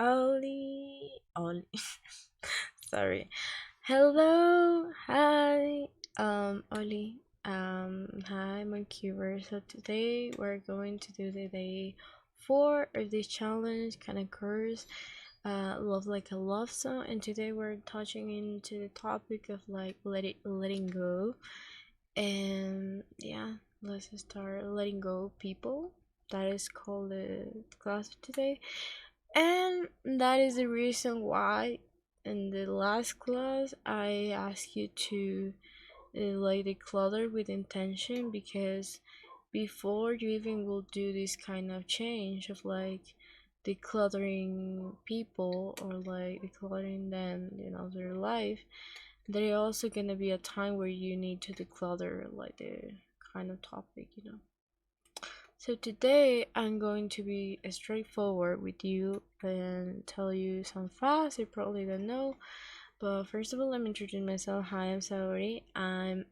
Oli. Sorry. Hello, hi, Oli. Hi, Monkyvers. So today we're going to do the day 4 of this challenge, kind of course. Love like a love song, and today we're touching into the topic of like letting go, and yeah, let's just start letting go people. That is called the class of today. And that is the reason why in the last class I asked you to like declutter with intention, because before you even will do this kind of change of like decluttering people or like decluttering them, their life, there are also gonna be a time where you need to declutter like the kind of topic. So today I'm going to be straightforward with you and tell you some facts you probably don't know. But first of all, let me introduce myself. Hi, I'm Saori. I'm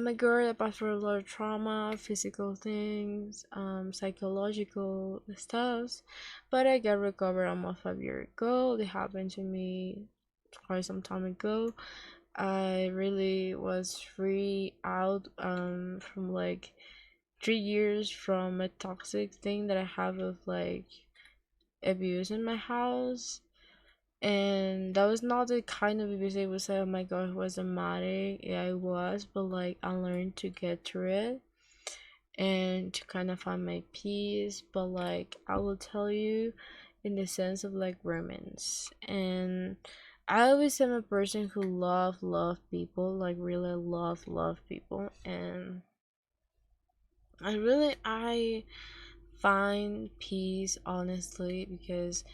a girl that passed through a lot of trauma, physical things, psychological stuffs. But I got recovered almost 5 years ago. It happened to me quite some time ago. I really was free out from like 3 years from a toxic thing that I have of like abuse in my house. And that was not the kind of abuse I would say, oh my god, it was dramatic. Yeah, it was, but like I learned to get through it and to kind of find my peace. But like I will tell you in the sense of like romance. And I always am a person who love people, like really love people. And I find peace honestly, because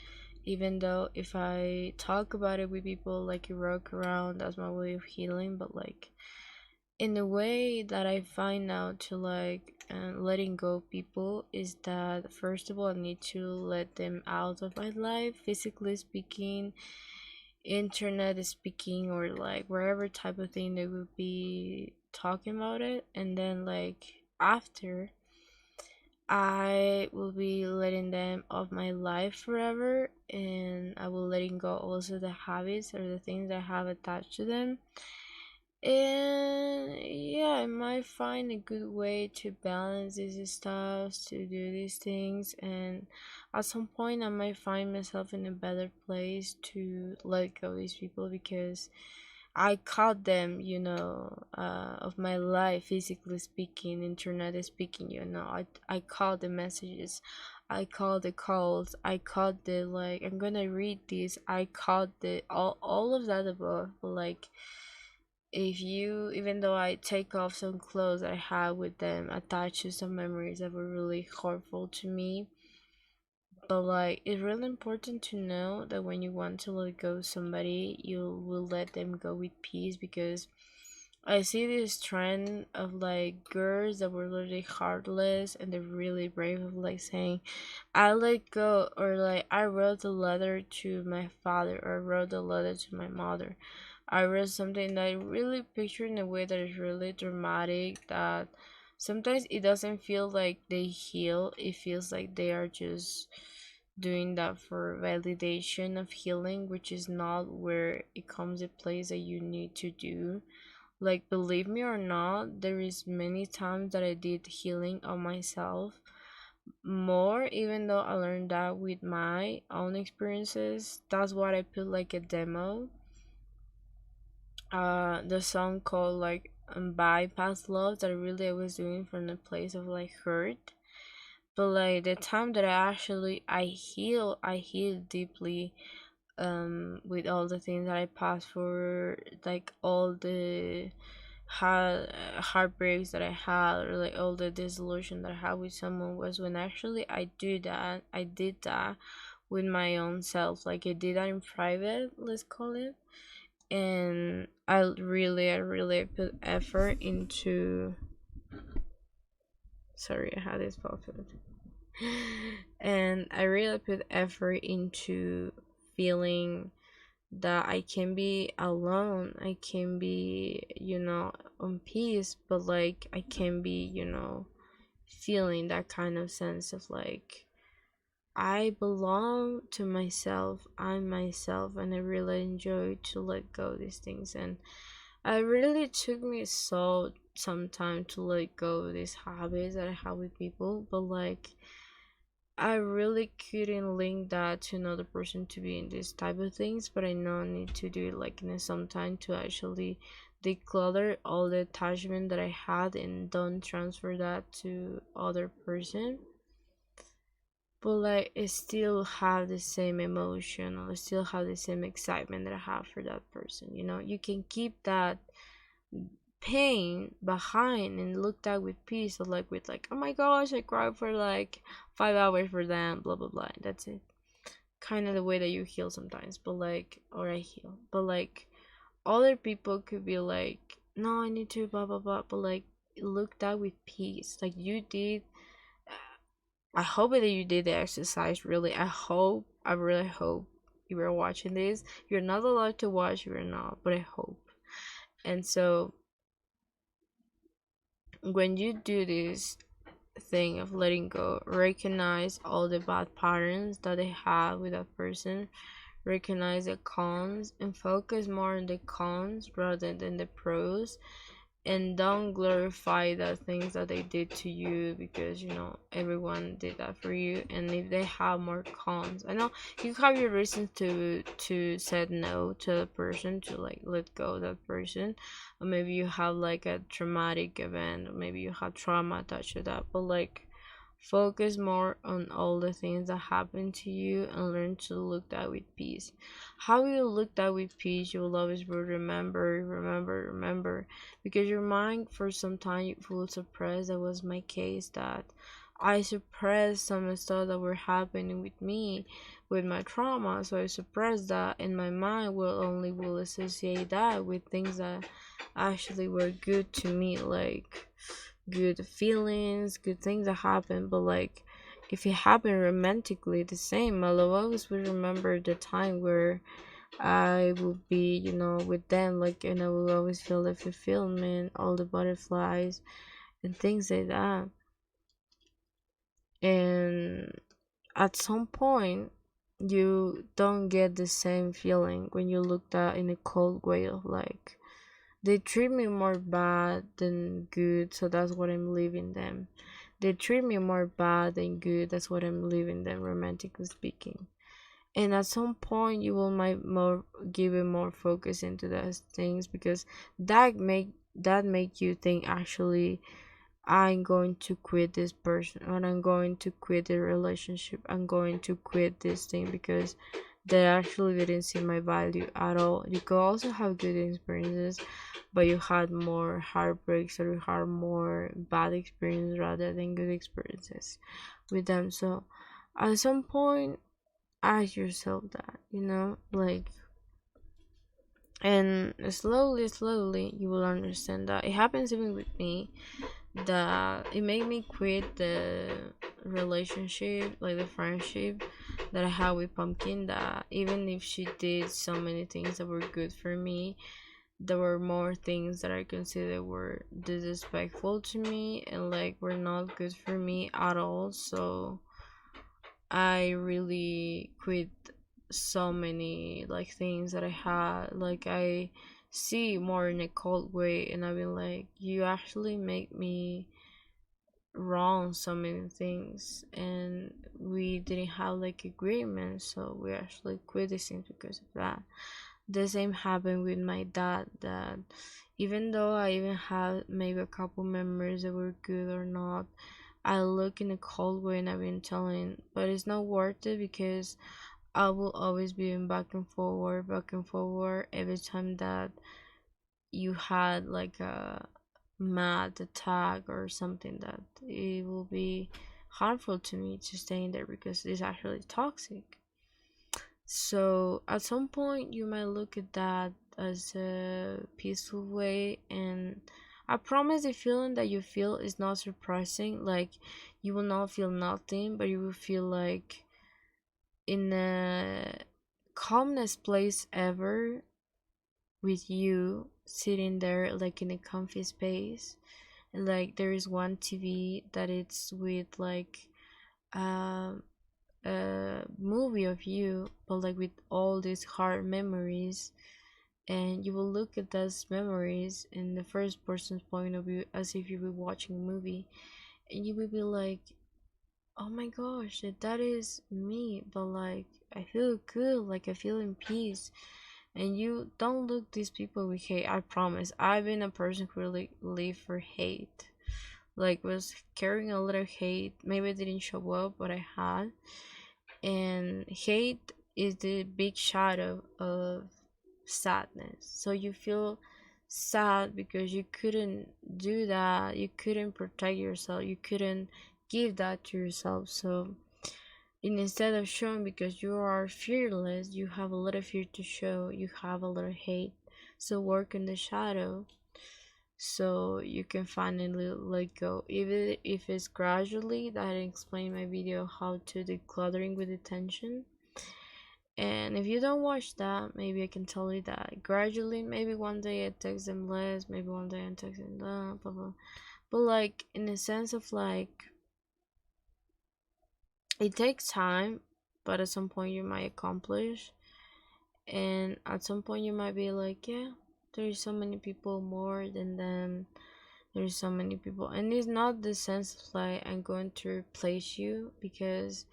even though if I talk about it with people like you rock around, that's my way of healing. But like in the way that I find out to like letting go people is that first of all I need to let them out of my life, physically speaking, internet speaking, or like wherever type of thing they would be talking about it. And then like after, I will be letting them off my life forever, and I will letting go also the habits or the things that I have attached to them. And yeah, I might find a good way to balance these stuff, to do these things, and at some point I might find myself in a better place to let go of these people, because I caught them, of my life, physically speaking, internet speaking, I caught the messages, I caught the calls, I caught the like, I'm gonna read this, I caught the all of that above. Like, if you, even though I take off some clothes I had with them, attached to some memories that were really hurtful to me. But like, it's really important to know that when you want to let go of somebody, you will let them go with peace, because I see this trend of like girls that were literally heartless and they're really brave of like saying, I let go, or like I wrote a letter to my father, or I wrote a letter to my mother. I wrote something that I really picture in a way that is really dramatic, that sometimes it doesn't feel like they heal, it feels like they are just doing that for validation of healing, which is not where it comes a place that you need to do. Like, believe me or not, there is many times that I did healing on myself more, even though I learned that with my own experiences. That's what I put like a demo, the song called like Bypass Love, that really I was doing from the place of like hurt. But like the time that I heal deeply, with all the things that I passed for, like all the heartbreaks that I had, or like all the disillusion that I had with someone, was when actually I did that with my own self. Like I did that in private, let's call it. And I really put effort into, sorry, I had this pop food. And I really put effort into feeling that I can be alone, I can be, on peace, but like I can be, feeling that kind of sense of like I belong to myself. I'm myself, and I really enjoy to let go of these things. And it really took me so some time to let go of these habits that I have with people, but like I really couldn't link that to another person to be in this type of things, but I know I need to do it like in some time to actually declutter all the attachment that I had and don't transfer that to other person. But like I still have the same emotion or I still have the same excitement that I have for that person. You know, you can keep that pain behind and look that with peace or like with like, oh my gosh, I cried for like 5 hours for them, blah blah blah. That's it. Kind of the way that you heal sometimes, but like, or I heal, but like other people could be like, no, I need to blah blah blah, but like look that with peace. Like you did. I hope that you did the exercise. Really, I really hope you were watching this. You're not allowed to watch. You're not, but I hope. And so when you do this thing of letting go, recognize all the bad patterns that they have with that person, recognize the cons, and focus more on the cons rather than the pros, and don't glorify the things that they did to you because you know everyone did that for you. And if they have more cons, I know you have your reasons to said no to the person, to like let go of that person, or maybe you have like a traumatic event, or maybe you have trauma attached to that, but like focus more on all the things that happen to you and learn to look that with peace. How you look that with peace, you will always will remember, because your mind for some time you will suppress. That was my case, that I suppressed some stuff that were happening with me with my trauma, so I suppressed that, and my mind will associate that with things that actually were good to me, like good feelings, good things that happen. But like if it happened romantically, the same. I'll always will remember the time where I will be, you know, with them, like, and I will always feel the fulfillment, all the butterflies and things like that. And at some point, you don't get the same feeling when you look at in a cold way of like they treat me more bad than good, so that's what I'm leaving them. They treat me more bad than good, that's what I'm leaving them, romantically speaking. And at some point you will might more give it more focus into those things, because that make you think, actually I'm going to quit this person, or I'm going to quit the relationship, I'm going to quit this thing, because they actually didn't see my value at all. You could also have good experiences, but you had more heartbreaks, or you had more bad experiences rather than good experiences with them. So at some point ask yourself that, like, and slowly you will understand that it happens even with me, that it made me quit the relationship, like the friendship that I had with Pumpkin, that even if she did so many things that were good for me, there were more things that I consider were disrespectful to me and like were not good for me at all. So I really quit so many like things that I had. Like I see more in a cold way, and I've been like, you actually make me wrong so many things, and we didn't have like agreement, so we actually quit this thing because of that. The same happened with my dad, that even though I even had maybe a couple memories that were good or not, I look in a cold way and I've been telling, but it's not worth it, because I will always be in back and forward every time that you had like a mad attack or something, that it will be harmful to me to stay in there because it's actually toxic. So at some point you might look at that as a peaceful way, and I promise the feeling that you feel is not surprising. Like you will not feel nothing, but you will feel like in a calmest place ever, with you sitting there like in a comfy space. Like there is one TV that it's with like um a movie of you, but like with all these hard memories, and you will look at those memories in the first person's point of view as if you were watching a movie, and you will be like, oh my gosh, that is me, but like I feel good, like I feel in peace. And you don't look these people with hate. I promise, I've been a person who really live for hate, like was carrying a little hate. Maybe it didn't show up, but I had. And hate is the big shadow of sadness. So you feel sad because you couldn't do that, you couldn't protect yourself, you couldn't give that to yourself. So instead of showing, because you are fearless, you have a little fear to show, you have a little hate. So work in the shadow so you can finally let go, even if it's gradually. That I explained in my video how to decluttering with attention. And if you don't watch that, maybe I can tell you that gradually, maybe one day I text them less, maybe one day I text them that, blah blah. But like in the sense of like, it takes time, but at some point you might accomplish, and at some point you might be like, yeah, there's so many people more than them. There's so many people, and it's not the sense of like I'm going to replace you, because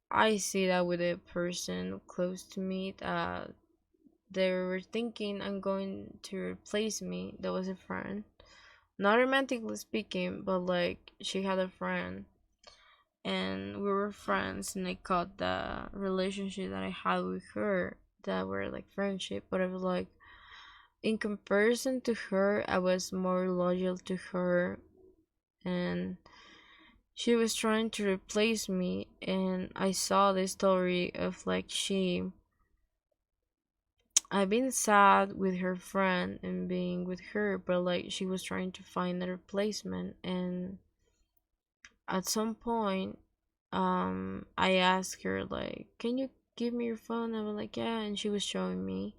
I see that with a person close to me that they were thinking I'm going to replace me. That was a friend, not romantically speaking, but like she had a friend and we were friends, and I caught the relationship that I had with her that were like friendship, but I was like, in comparison to her, I was more loyal to her, and she was trying to replace me. And I saw the story of like I've been sad with her friend and being with her, but like she was trying to find a replacement. And at some point, I asked her like, can you give me your phone? I was like, yeah, and she was showing me,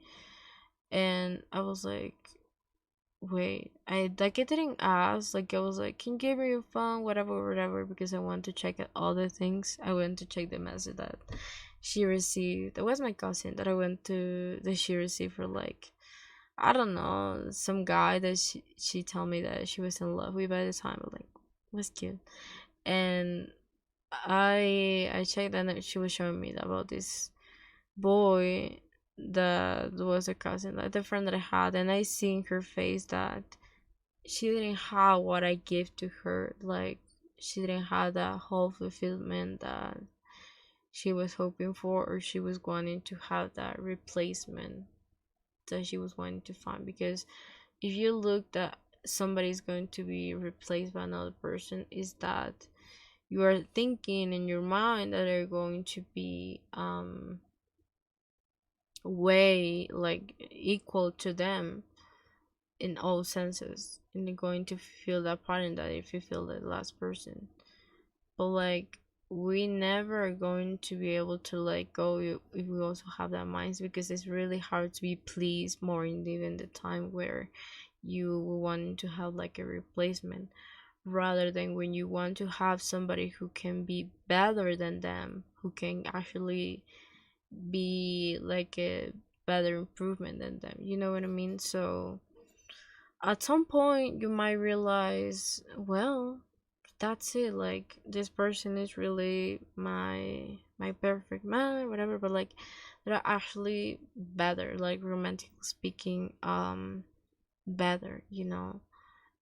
and I was like, wait, I didn't ask, like I was like, can you give me your phone, whatever whatever, because I want to check out all the things. I went to check the message that she received. That was my cousin that I went to, that she received for like, I don't know, some guy that she told me that she was in love with by the time. I was like, was cute. And I checked, and she was showing me about this boy that was a cousin, like the friend that I had, and I see in her face that she didn't have what I gave to her. Like she didn't have that whole fulfillment that she was hoping for, or she was wanting to have that replacement that she was wanting to find. Because if you look that somebody's going to be replaced by another person, is that you are thinking in your mind that they're going to be way like equal to them in all senses, and you're going to feel that part in that if you feel the last person. But like we never are going to be able to let go if we also have that minds, because it's really hard to be pleased more in even the time where you want to have like a replacement, rather than when you want to have somebody who can be better than them, who can actually be like a better improvement than them, you know what I mean? So at some point you might realize, well, that's it, like this person is really my perfect man or whatever, but like they're actually better, like romantically speaking, better, you know.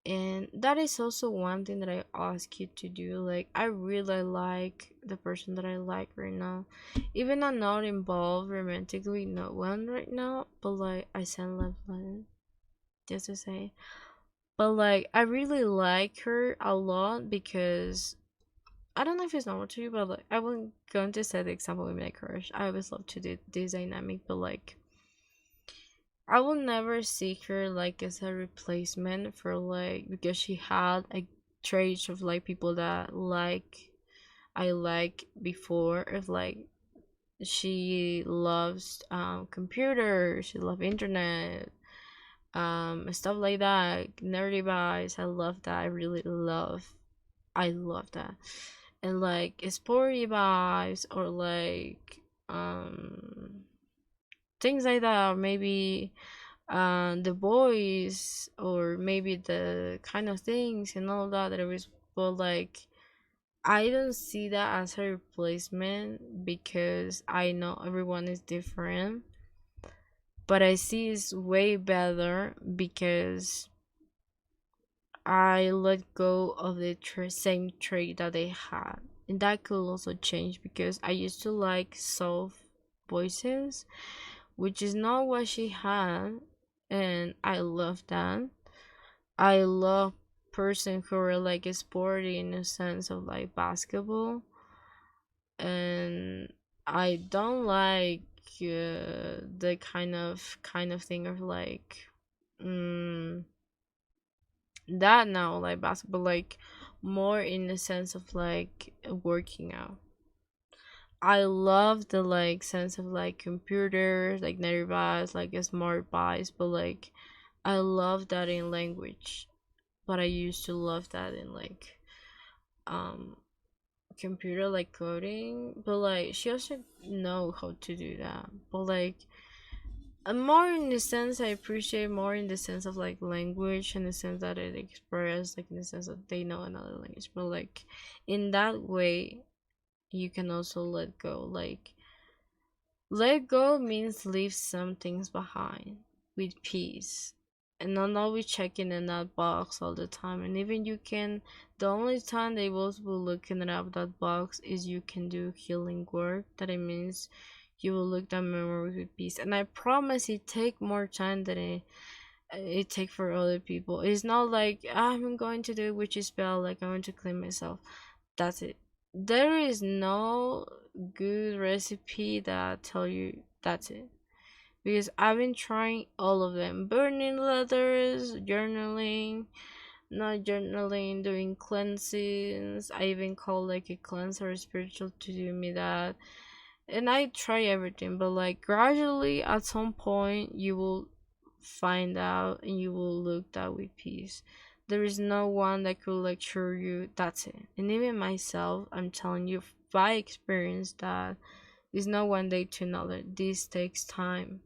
And that is also one thing that I ask you to do. Like I really like the person that I like right now, even I'm not involved romantically, no one right now, but like I send love letter just to say. But like I really like her a lot, because I don't know if it's normal to you, but like I wasn't going to set the example with my crush. I always love to do this dynamic, but like I will never see her like as a replacement for like, because she had a trait of like people that like I like before, of like she loves computers, she loves internet, stuff like that, nerdy vibes. I love that. I really love, I love that. and like sporty vibes, or like um things like that, or maybe the boys, or maybe the kind of things and all that there is. But like, I don't see that as a replacement, because I know everyone is different, but I see it's way better because I let go of the same trait that they had. And that could also change, because I used to like soft voices, which is not what she had, and I love that. I love person who are like sporty in the sense of like basketball, and I don't like the kind of thing of like mm, that now, like basketball, like more in the sense of like working out. I love the like sense of like computers, like nervous, like smart buys, but like I love that in language. But I used to love that in like um computer, like coding. But like she also know how to do that. But like more in the sense, I appreciate more in the sense of like language, in the sense that it express, like in the sense that they know another language. But like in that way, you can also let go. Like let go means leave some things behind with peace, and not always checking in that box all the time. And even you can, the only time they both will looking at that box is you can do healing work. That it means you will look that memory with peace. And I promise it take more time than it take for other people. It's not like I'm going to do a witchy spell, like I'm going to clean myself. That's it. There is no good recipe that tell you that's it. Because I've been trying all of them. Burning letters, journaling, not journaling, doing cleansings. I even call like a cleanser or spiritual to do me that. And I try everything, but like gradually at some point you will find out and you will look that with peace. There is no one that could lecture you, that's it. And even myself, I'm telling you by experience that it's not one day to another. This takes time.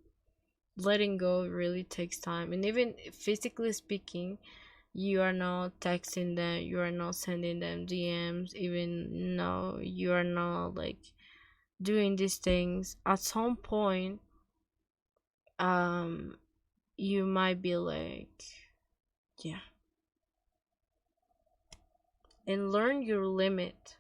Letting go really takes time. And even physically speaking, you are not texting them, you are not sending them DMs, even no, you are not like doing these things. At some point, um, you might be like, yeah, and learn your limit.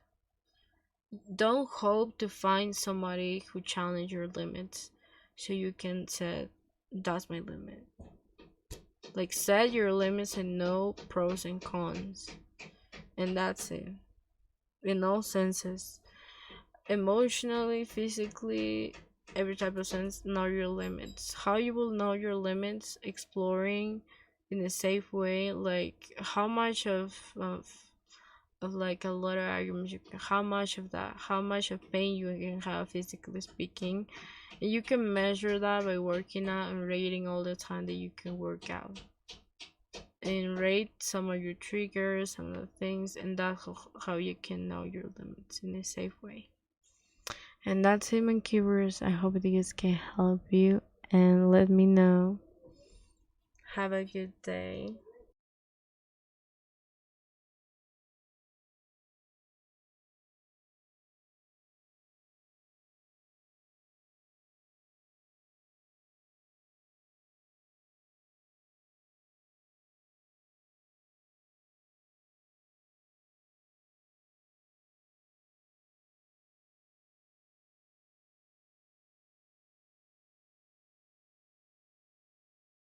Don't hope to find somebody who challenge your limits, so you can say, that's my limit. Like set your limits and know pros and cons, and that's it. In all senses, emotionally, physically, every type of sense, know your limits. How you will know your limits? Exploring in a safe way, like how much of like a lot of arguments you can, how much of that, how much of pain you can have physically speaking, and you can measure that by working out and rating all the time that you can work out, and rate some of your triggers, some of the things, and that's how you can know your limits in a safe way. And that's it, Monkyvers. I hope these can help you, and let me know. Have a good day.